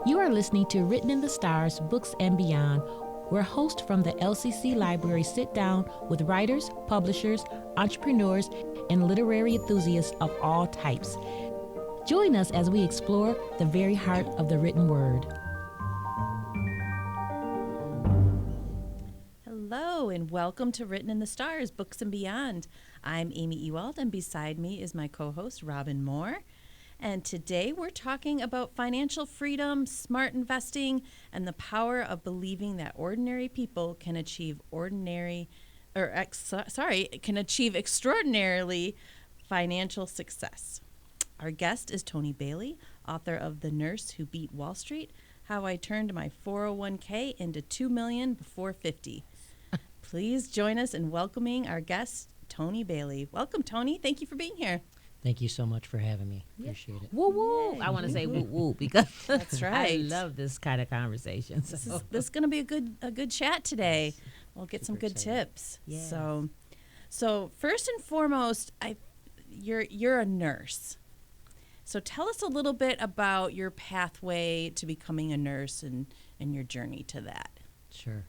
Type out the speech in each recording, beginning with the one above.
You are listening to Written in the Stars, Books and Beyond, where hosts from the LCC Library sit down with writers, publishers, entrepreneurs, and literary enthusiasts of all types. Join us as we explore the very heart of the written word. Hello and welcome to Written in the Stars, Books and Beyond. I'm Amy Ewald, and beside me is my co-host Robin Moore. And today we're talking about financial freedom, smart investing, and the power of believing that ordinary people can achieve extraordinarily financial success. Our guest is Tony Bailey, author of The Nurse Who Beat Wall Street: How I Turned My 401k into $2 million Before 50. Please join us in welcoming our guest, Tony Bailey. Welcome, Tony. Thank you for being here. Thank you so much for having me. Appreciate it. Woo woo! I want to say woo woo because That's right. I love this kind of conversation. This is going to be a good chat today. We'll get some good tips. Yes. So first and foremost, you're a nurse. So tell us a little bit about your pathway to becoming a nurse and your journey to that. Sure.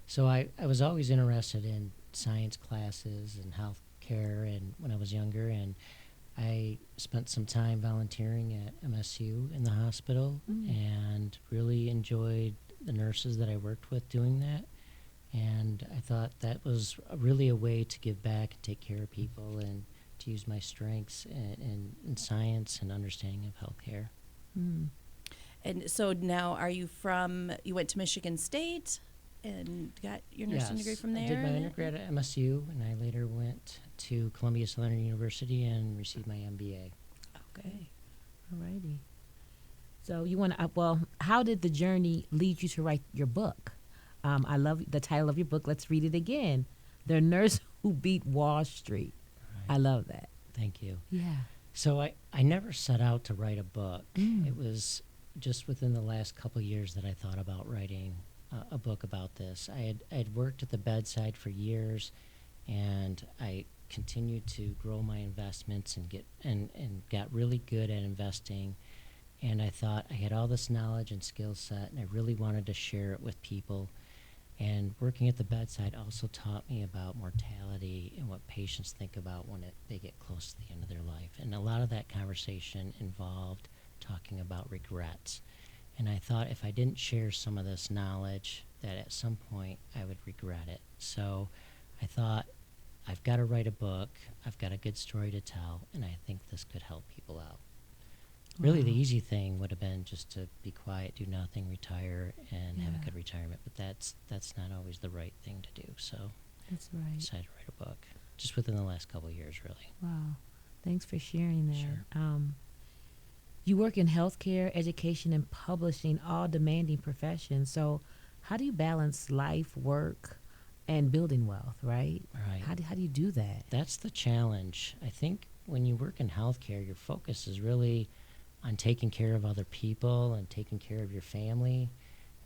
So I was always interested in science classes and health care, and when I was younger, and I spent some time volunteering at MSU in the hospital and really enjoyed the nurses that I worked with doing that. And I thought that was really a way to give back and take care of people and to use my strengths in science and understanding of healthcare. And so now you went to Michigan State and got your nursing degree from there? I did my undergrad at MSU, and I later went to Columbia Southern University and received my MBA. Okay. All righty. So you want to, how did the journey lead you to write your book? I love the title of your book. Let's read it again. The Nurse Who Beat Wall Street. Right. I love that. Thank you. Yeah. So I never set out to write a book. It was just within the last couple of years that I thought about writing a book about this. I had worked at the bedside for years, and I continued to grow my investments and got really good at investing. And I thought I had all this knowledge and skill set, and I really wanted to share it with people. And working at the bedside also taught me about mortality and what patients think about when they get close to the end of their life. And a lot of that conversation involved talking about regrets. And I thought if I didn't share some of this knowledge, that at some point I would regret it. So I thought, I've got to write a book. I've got a good story to tell, and I think this could help people out. Really, the easy thing would have been just to be quiet, do nothing, retire, and have a good retirement. But that's not always the right thing to do. So That's right. I decided to write a book just within the last couple of years, really. Wow. Thanks for sharing that. Sure. You work in healthcare, education, and publishing, all demanding professions. So how do you balance life, work, and building wealth, right? Right. How do you do that? That's the challenge. I think when you work in healthcare, your focus is really on taking care of other people and taking care of your family.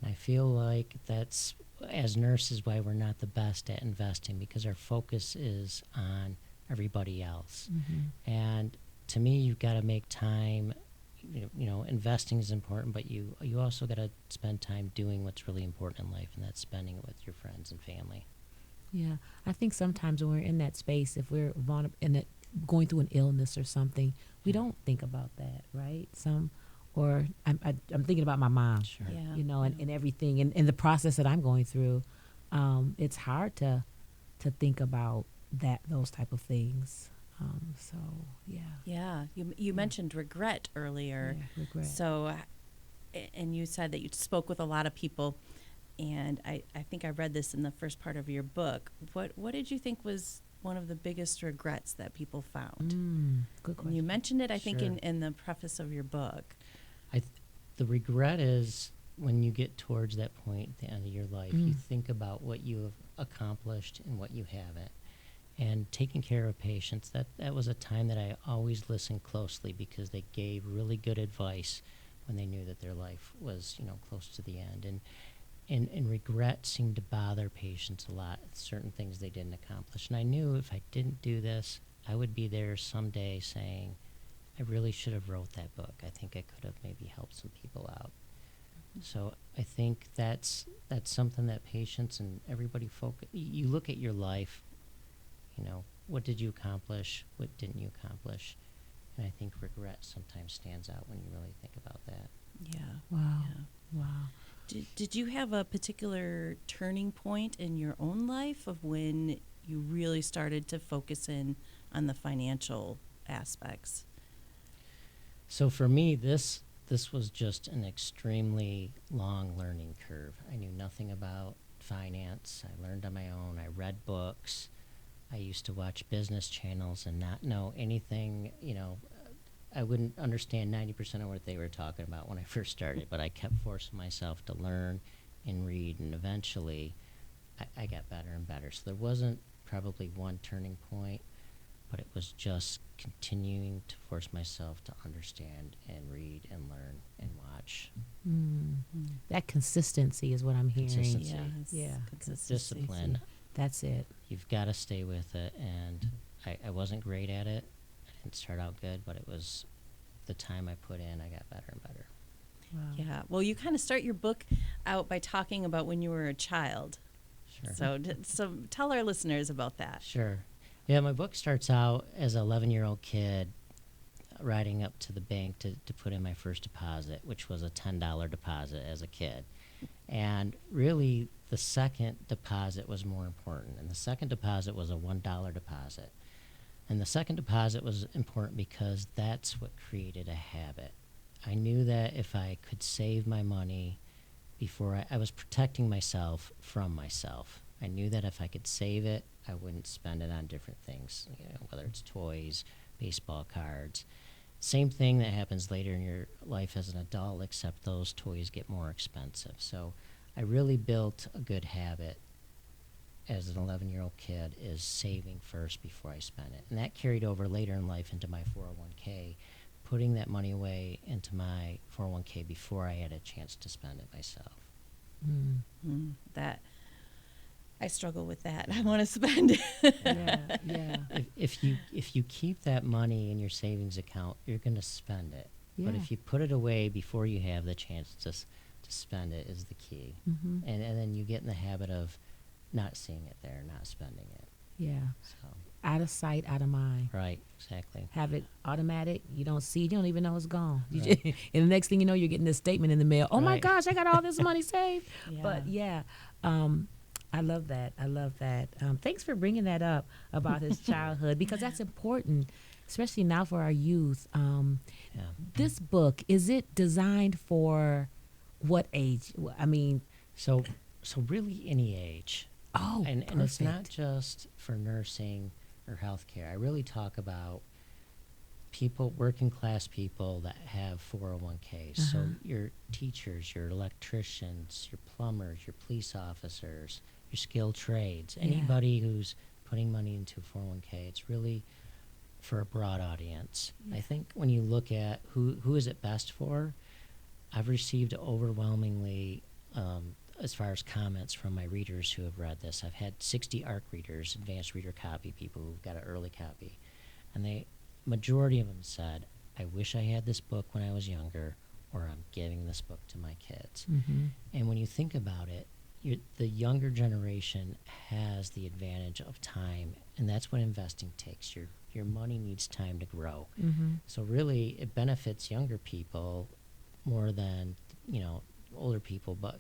And I feel like that's, as nurses, why we're not the best at investing, because our focus is on everybody else. And to me, you've got to make time. You know, investing is important, but you also got to spend time doing what's really important in life, and that's spending it with your friends and family. Yeah, I think sometimes when we're in that space, if we're going through an illness or something, we don't think about that, right? I'm thinking about my mom, Sure. Yeah. you know, and everything, and the process that I'm going through. It's hard to think about those type of things. So yeah. Yeah. You mentioned regret earlier. Yeah, regret. So, and you said that you spoke with a lot of people, and I think I read this in the first part of your book. What did you think was one of the biggest regrets that people found? Good question. And you mentioned it, I think, Sure. in the preface of your book. The regret is when you get towards that point at the end of your life, you think about what you have accomplished and what you haven't. And taking care of patients, that was a time that I always listened closely, because they gave really good advice when they knew that their life was, close to the end. And regret seemed to bother patients a lot, certain things they didn't accomplish. And I knew if I didn't do this, I would be there someday saying, I really should have wrote that book. I think I could have maybe helped some people out. So I think that's something that patients and everybody focus. You look at your life, what did you accomplish? What didn't you accomplish? And I think regret sometimes stands out when you really think about that. Yeah. Wow. Yeah. Wow. Did you have a particular turning point in your own life of when you really started to focus in on the financial aspects? So for me, this was just an extremely long learning curve. I knew nothing about finance. I learned on my own. I read books. I used to watch business channels and not know anything. I wouldn't understand 90% of what they were talking about when I first started, but I kept forcing myself to learn and read, and eventually I got better and better. So there wasn't probably one turning point, but it was just continuing to force myself to understand and read and learn and watch. That consistency is what I'm hearing. Consistency. Yeah. Consistency. Discipline. That's it. You've got to stay with it, and I wasn't great at it. I didn't start out good, but it was the time I put in, I got better and better. Wow. Yeah. Well, you kind of start your book out by talking about when you were a child. Sure. So tell our listeners about that. Sure. Yeah, my book starts out as an 11-year-old kid riding up to the bank to put in my first deposit, which was a $10 deposit as a kid. And really, the second deposit was more important. And the second deposit was a $1 deposit. And the second deposit was important because that's what created a habit. I knew that if I could save my money before I was protecting myself from myself. I knew that if I could save it, I wouldn't spend it on different things, whether it's toys, baseball cards. Same thing that happens later in your life as an adult, except those toys get more expensive. So I really built a good habit as an 11-year-old kid, is saving first before I spend it. And that carried over later in life into my 401k, putting that money away into my 401k before I had a chance to spend it myself. That I struggle with that. I want to spend it. Yeah. If you keep that money in your savings account, you're going to spend it. But if you put it away before you have the chance to spend it, is the key. And then you get in the habit of not seeing it there, not spending it. Yeah. So Out of sight, out of mind. right, exactly. Have it automatic. You don't see. You don't even know it's gone. Right. And the next thing you know, you're getting this statement in the mail. Oh my Right. gosh, I got all this money saved. Yeah. But I love that. I love that. Thanks for bringing that up about his childhood, because that's important, especially now for our youth. Yeah. This book, is it designed for what age? I mean, So really any age. And it's not perfect. just for nursing or healthcare. I really talk about people, working class people that have 401ks. So your teachers, your electricians, your plumbers, your police officers, your skilled trades, anybody who's putting money into a 401k, it's really for a broad audience. I think when you look at who is it best for, I've received overwhelmingly, as far as comments from my readers who have read this. I've had 60 ARC readers, advanced reader copy, people who've got an early copy. And the majority of them said, I wish I had this book when I was younger, or I'm giving this book to my kids. And when you think about it, the younger generation has the advantage of time, and that's what investing takes. Your money needs time to grow. So really, it benefits younger people more than older people, but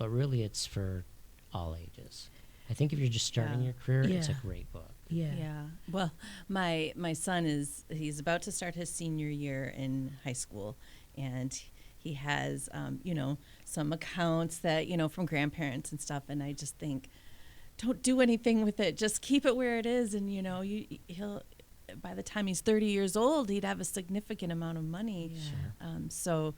really it's for all ages. I think if you're just starting your career, it's a great book. Yeah. Well, my son he's about to start his senior year in high school, and he has some accounts that from grandparents and stuff, and I just think, don't do anything with it. Just keep it where it is, and he'll by the time he's 30 years old, he'd have a significant amount of money. Sure.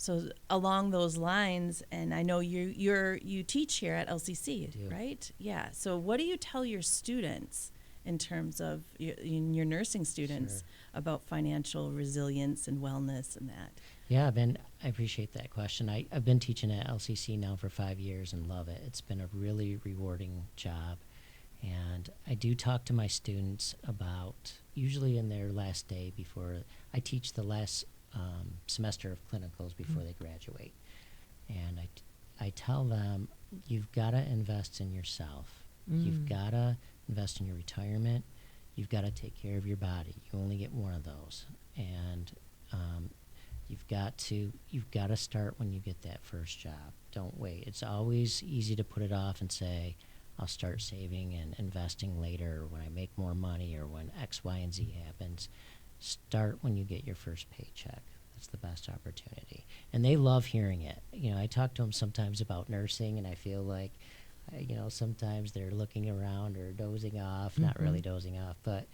So along those lines, and I know you teach here at LCC, I do. right? Yeah. So what do you tell your students in terms of your nursing students about financial resilience and wellness and that? Yeah, I appreciate that question. I've been teaching at LCC now for 5 years and love it. It's been a really rewarding job. And I do talk to my students about, usually in their last day before, I teach the last semester of clinicals before they graduate. And I tell them, you've got to invest in yourself. You've got to invest in your retirement. You've got to take care of your body. You only get one of those. And you've got to start when you get that first job. Don't wait. It's always easy to put it off and say, I'll start saving and investing later when I make more money or when X, Y, and Z happens. Start when you get your first paycheck. That's the best opportunity. And they love hearing it. I talk to them sometimes about nursing, and I feel like, sometimes they're looking around or dozing off, not really dozing off. But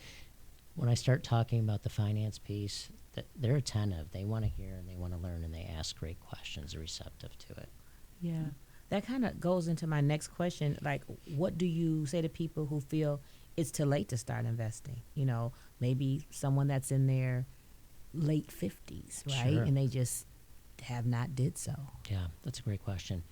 when I start talking about the finance piece, they're attentive. They want to hear and they want to learn, and they ask great questions. They're receptive to it. Yeah. That kind of goes into my next question. Like, what do you say to people who feel it's too late to start investing? Maybe someone that's in their late 50s, right? Sure. And they just have not did so. Yeah, that's a great question.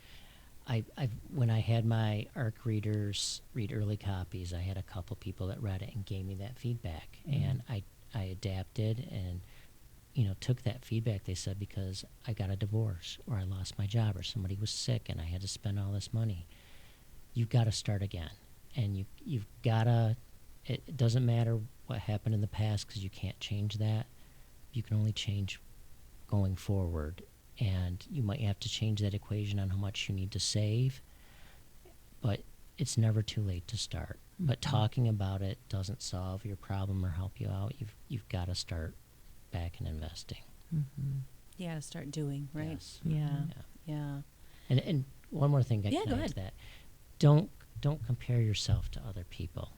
When I had my ARC readers read early copies, I had a couple people that read it and gave me that feedback. And I adapted and, took that feedback, they said, because I got a divorce or I lost my job or somebody was sick and I had to spend all this money. You've got to start again. And you've got to, it doesn't matter what happened in the past because you can't change that. You can only change going forward. And you might have to change that equation on how much you need to save, but it's never too late to start. But talking about it doesn't solve your problem or help you out. You've got to start back in investing. You got to start doing, right? Yes. Yeah. And one more thing I Yeah, can go add ahead. to that. Don't compare yourself to other people.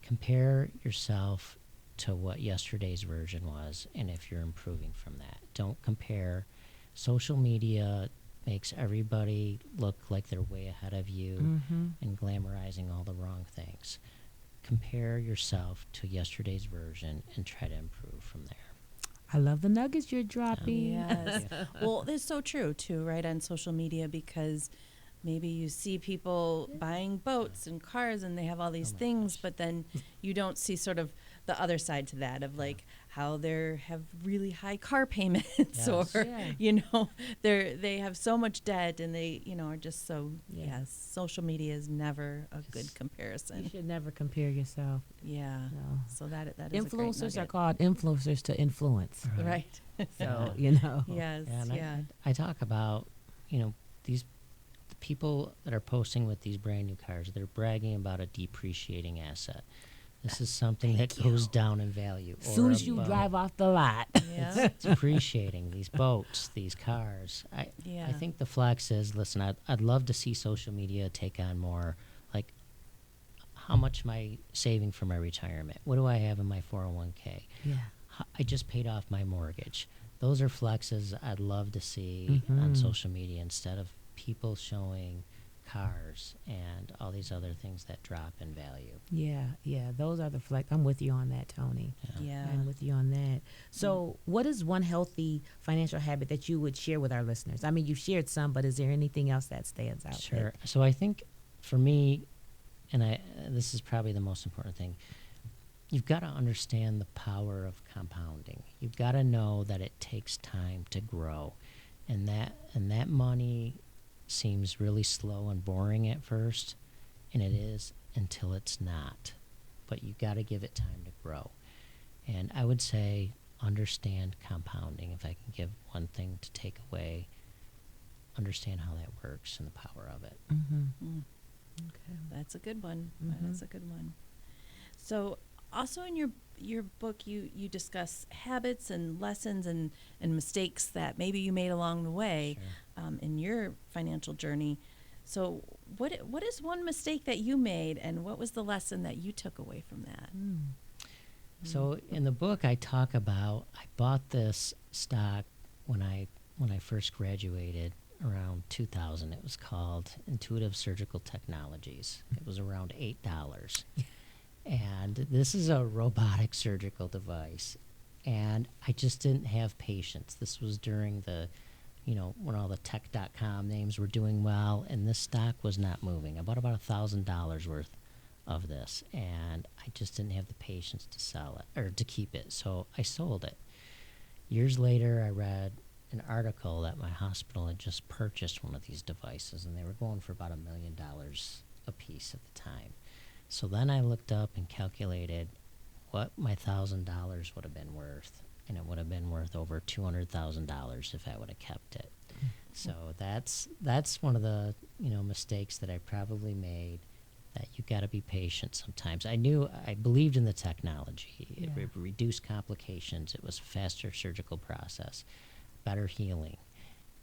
Compare yourself to what yesterday's version was, and if you're improving from that. Don't compare. Social media makes everybody look like they're way ahead of you and glamorizing all the wrong things. Compare yourself to yesterday's version and try to improve from there. I love the nuggets you're dropping. Yes. Well, it's so true, too, right, on social media, because maybe you see people buying boats and cars and they have all these things, but then you don't see sort of the other side to that of like how they have really high car payments or, they have so much debt and they, are just so, social media is never a good comparison. You should never compare yourself. Yeah. No. So that is a great Influencers are nugget. called influencers to influence. Right. So, Yes. And I talk about, the people that are posting with these brand new cars, they're bragging about a depreciating asset. This is something that goes down in value. As soon as you drive off the lot. Yeah. Depreciating these boats, these cars. I think the flex is, listen, I'd love to see social media take on more, like, how much am I saving for my retirement? What do I have in my 401k? Yeah. I just paid off my mortgage. Those are flexes I'd love to see on social media instead of people showing cars and all these other things that drop in value. Yeah. Those are the flex. I'm with you on that, Tony. Yeah. I'm with you on that. So what is one healthy financial habit that you would share with our listeners? I mean, you've shared some, but is there anything else that stands out? Sure. So I think for me, and this is probably the most important thing, you've got to understand the power of compounding. You've got to know that it takes time to grow, and that money seems really slow and boring at first, and it is until it's not. But you've got to give it time to grow. And I would say understand compounding. If I can give one thing to take away, understand how that works and the power of it. Okay. That's a good one. That's a good one. So also in your book, you discuss habits and lessons and mistakes that maybe you made along the way in your financial journey. So what is one mistake that you made, and what was the lesson that you took away from that? So in the book, I talk about, I bought this stock when I first graduated around 2000. It was called Intuitive Surgical Technologies. It was around $8. And this is a robotic surgical device. And I just didn't have patience. This was during the, when all the tech.com names were doing well, and this stock was not moving. I bought about $1,000 worth of this, and I just didn't have the patience to sell it or to keep it. So I sold it. Years later, I read an article that my hospital had just purchased one of these devices, and they were going for about $1 million a piece at the time. So then I looked up and calculated what my $1,000 would have been worth, and it would have been worth over $200,000 if I would have kept it. So that's one of the mistakes that I probably made. That you got to be patient sometimes. I believed in the technology. It reduced complications. It was a faster surgical process, better healing,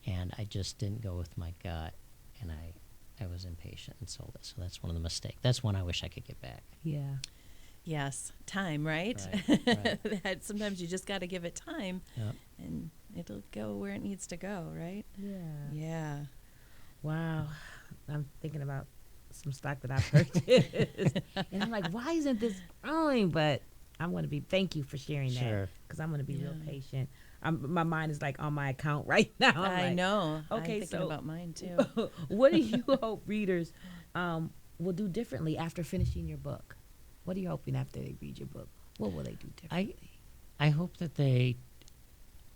and I just didn't go with my gut, and I was impatient and sold it. So that's one of the mistakes. That's one I wish I could get back. Yeah. Yes, time, right? Right. That sometimes you just got to give it time, Yep. and it'll go where it needs to go, right? Yeah. Yeah. Wow. I'm thinking about some stock that I've purchased. And I'm like, why isn't this growing? But I'm going to be, thank you for sharing that. Sure. Because I'm going to be real Yeah. patient. My mind is like on my account right now. I'm I like, know. okay, I'm thinking so- about mine too. What do you hope readers will do differently after finishing your book? What are you hoping after they read your book? What will they do differently? I hope that they,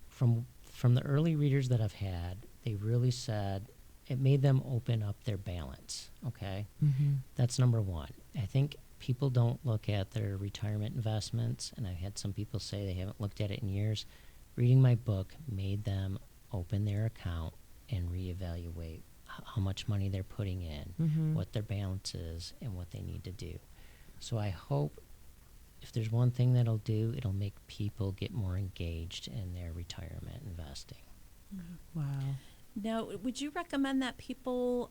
from the early readers that I've had, they really said it made them open up their balance. Okay, that's number one. I think people don't look at their retirement investments, and I've had some people say they haven't looked at it in years. Reading my book made them open their account and reevaluate how much money they're putting in, what their balance is, and what they need to do. So I hope if there's one thing that'll do, it'll make people get more engaged in their retirement investing. Wow. Now, would you recommend that people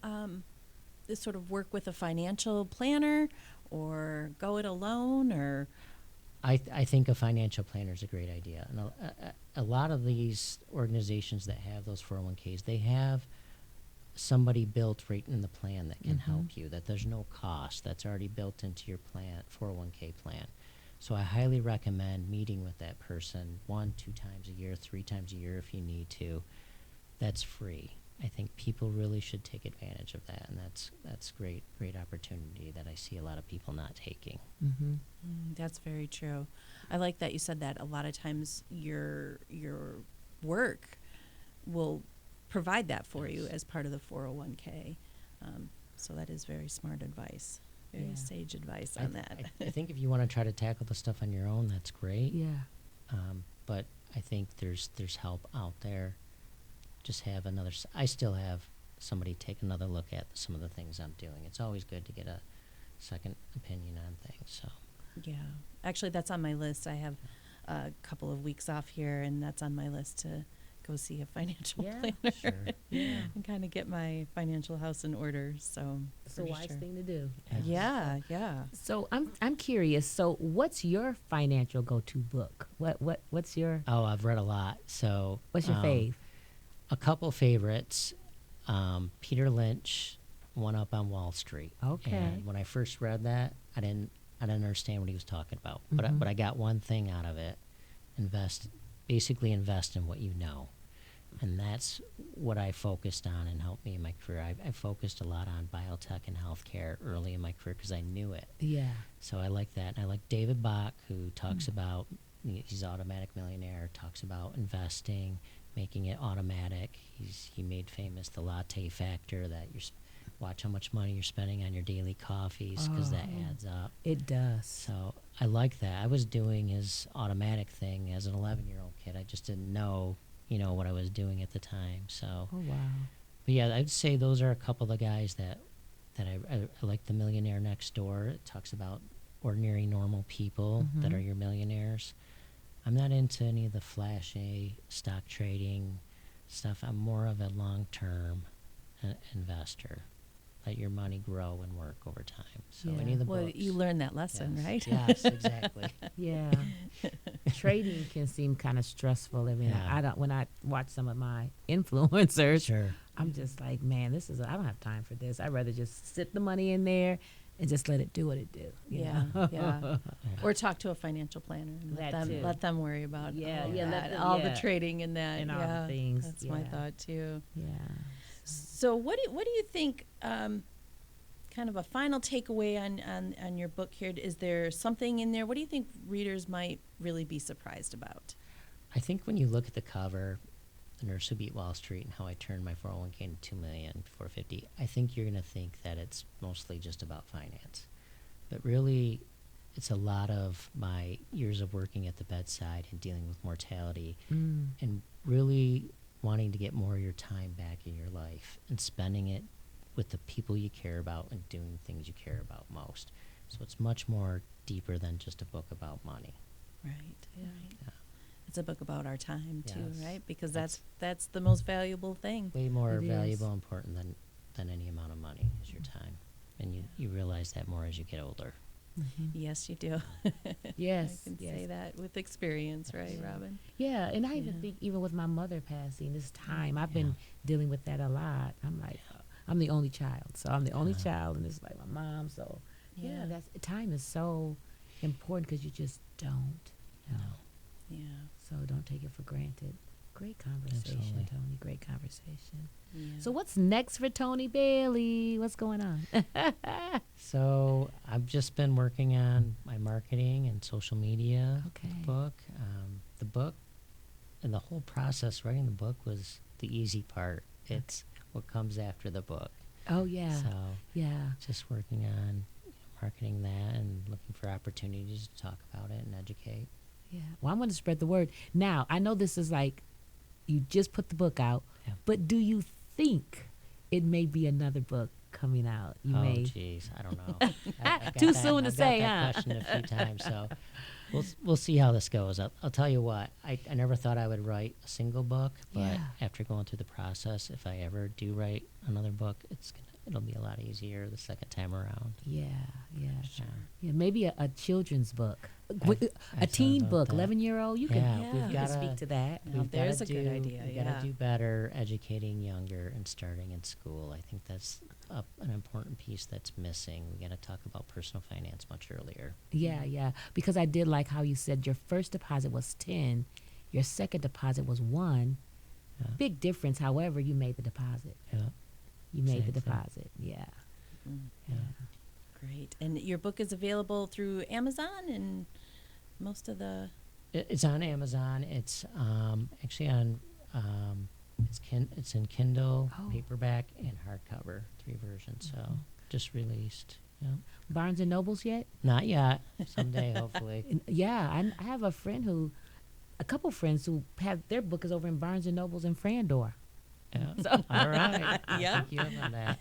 sort of work with a financial planner or go it alone, or? I think a financial planner is a great idea. And a lot of these organizations that have those 401ks, they have somebody built right in the plan that can help you, that there's no cost, that's already built into your plan, 401k plan. So I highly recommend meeting with that person 1, 2 times a year, 3 times a year if you need to. That's free. I think people really should take advantage of that, and that's great opportunity that I see a lot of people not taking. That's very true. I like that you said that. A lot of times your work will provide that for you as part of the 401k. So that is very smart advice, very sage advice on that. I think if you want to try to tackle the stuff on your own, that's great. Yeah. But I think there's help out there. Just have another. I still have somebody take another look at some of the things I'm doing. It's always good to get a second opinion on things. So. Yeah. Actually, that's on my list. I have a couple of weeks off here, and that's on my list to go see a financial planner Sure. and kind of get my financial house in order. So It's a for wise sure. thing to do. Yeah, yeah. So I'm curious. So what's your financial go-to book? What's your Oh, I've read a lot. So. what's your fave? A couple favorites. Peter Lynch, One Up on Wall Street. Okay. And when I first read that, I didn't understand what he was talking about. But I got one thing out of it: basically invest in what you know. And that's what I focused on and helped me in my career. I focused a lot on biotech and healthcare early in my career because I knew it. Yeah. So I like that. And I like David Bach, who talks about, he's Automatic Millionaire, talks about investing, making it automatic. He made famous the latte factor, that watch how much money you're spending on your daily coffees because that adds up. It does. So I like that. I was doing his automatic thing as an 11-year-old kid. I just didn't know, what I was doing at the time. So, Oh wow. but yeah, I'd say those are a couple of the guys that I like. The Millionaire Next Door. It talks about ordinary, normal people that are your millionaires. I'm not into any of the flashy stock trading stuff. I'm more of a long-term investor. Let your money grow and work over time. So any of the Well, books. you learned that lesson, Yes, right? Yes, exactly. Yeah. Trading can seem kind of stressful. I mean, Yeah. when I watch some of my influencers, Sure. I'm just like, man, I don't have time for this. I'd rather just sit the money in there and just let it do what it do. you Yeah, know? yeah. Or talk to a financial planner and That too. let them worry about Yeah, all, yeah, let that, them- all yeah. the trading and that. And all yeah, the things, That's my yeah. thought too. Yeah. So what do you think? Kind of a final takeaway on your book here. Is there something in there? What do you think readers might really be surprised about? I think when you look at the cover, The Nurse Who Beat Wall Street and How I Turned My 401k into 2 million before 50, I think you're going to think that it's mostly just about finance. But really, it's a lot of my years of working at the bedside and dealing with mortality and really wanting to get more of your time back in your life and spending it with the people you care about and doing things you care about most. So it's much more deeper than just a book about money. Right. Yeah. It's a book about our time too, Yes. right? Because that's the most valuable thing. Way more It is. valuable, important than any amount of money is your time. And you realize that more as you get older. Yes, you do. Yes, I can yes. say that with experience, right, Robin? Yeah, and I even Yeah. think even with my mother passing, this time I've Yeah. been dealing with that a lot. I'm like, I'm the only child, so I'm the only child, and it's like my mom. So yeah, that's time is so important because you just don't know. Yeah. So don't take it for granted. Great conversation, Absolutely. Tony. Great conversation. Yeah. So what's next for Tony Bailey? What's going on? So I've just been working on my marketing and social media Okay. book. The book and the whole process, writing the book was the easy part. It's what comes after the book. Oh yeah, So yeah. just working on marketing that and looking for opportunities to talk about it and educate. Yeah. Well, I'm going to spread the word. Now, I know this is like you just put the book out, Yeah. but do you think it may be another book coming out? You Oh, may. geez, I don't know. I've got Too that- soon to I've say, got that huh? question a few times, so we'll see how this goes. I'll tell you what, I never thought I would write a single book, but Yeah. after going through the process, if I ever do write another book, it'll be a lot easier the second time around. Yeah, yeah. Sure. Yeah, maybe a children's book. I've A thought teen about book, that. 11-year-old. You can, Yeah, Yeah. we've you can gotta speak to that. Now, we've there's gotta a good idea, We've yeah. got to do better educating younger and starting in school. I think that's an important piece that's missing. We got to talk about personal finance much earlier. Yeah, yeah. Because I did like how you said your first deposit was 10, your second deposit was 1. Yeah. Big difference. However, you made the deposit. Yeah. You made the Same thing. deposit. Yeah. Yeah. Great. And your book is available through Amazon and most of the. It's on Amazon. It's actually on. It's in Kindle, Oh. paperback, and hardcover, 3 versions. So just released. Yeah. Barnes and Nobles yet? Not yet. Someday, hopefully. Yeah, I have a couple friends who have their book is over in Barnes and Nobles in Frandor. Yeah. All right. Yeah. Thank you on that.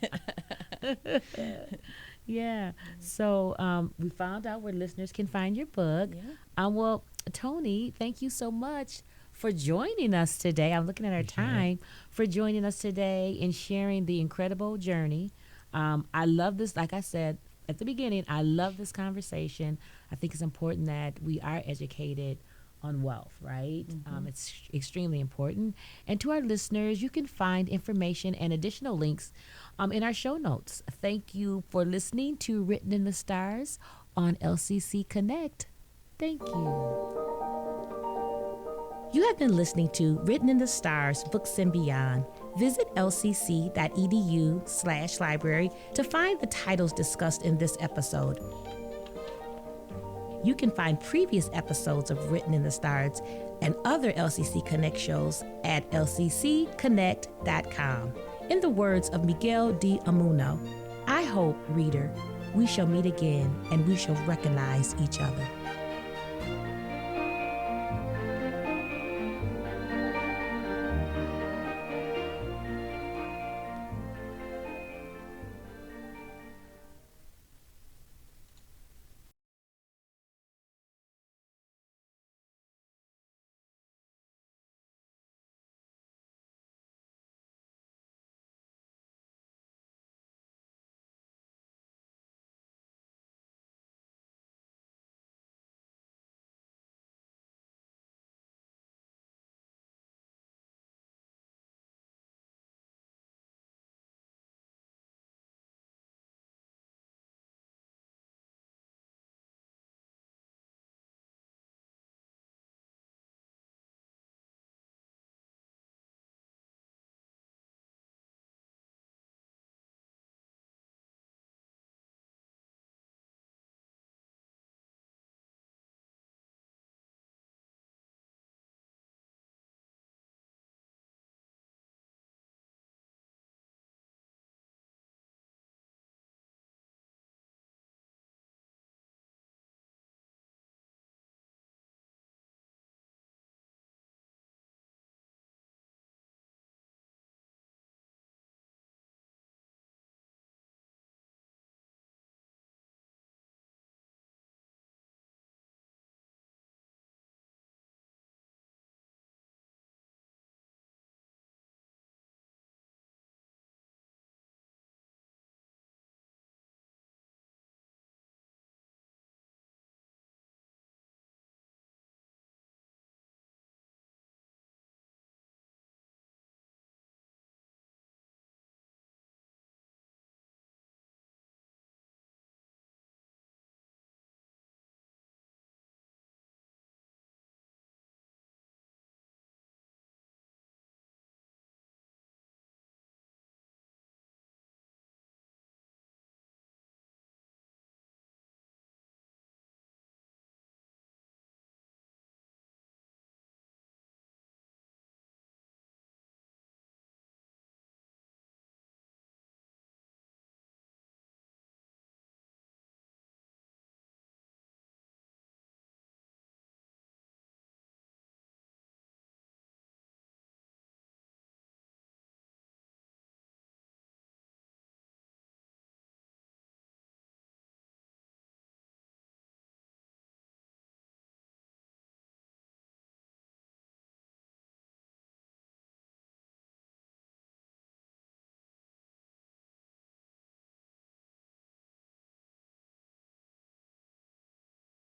Yeah. So we found out where listeners can find your book. Yeah. Well, Tony, thank you so much for joining us today. I'm looking at our Appreciate it. time for joining us today and sharing the incredible journey. I love this. Like I said at the beginning, I love this conversation. I think it's important that we are educated on wealth, right? It's extremely important. And to our listeners, you can find information and additional links in our show notes. Thank you for listening to Written in the Stars on LCC Connect. Thank you. You have been listening to Written in the Stars, Books and Beyond. Visit lcc.edu/library to find the titles discussed in this episode. You can find previous episodes of Written in the Stars and other LCC Connect shows at lccconnect.com. In the words of Miguel de Amuno, I hope, reader, we shall meet again and we shall recognize each other.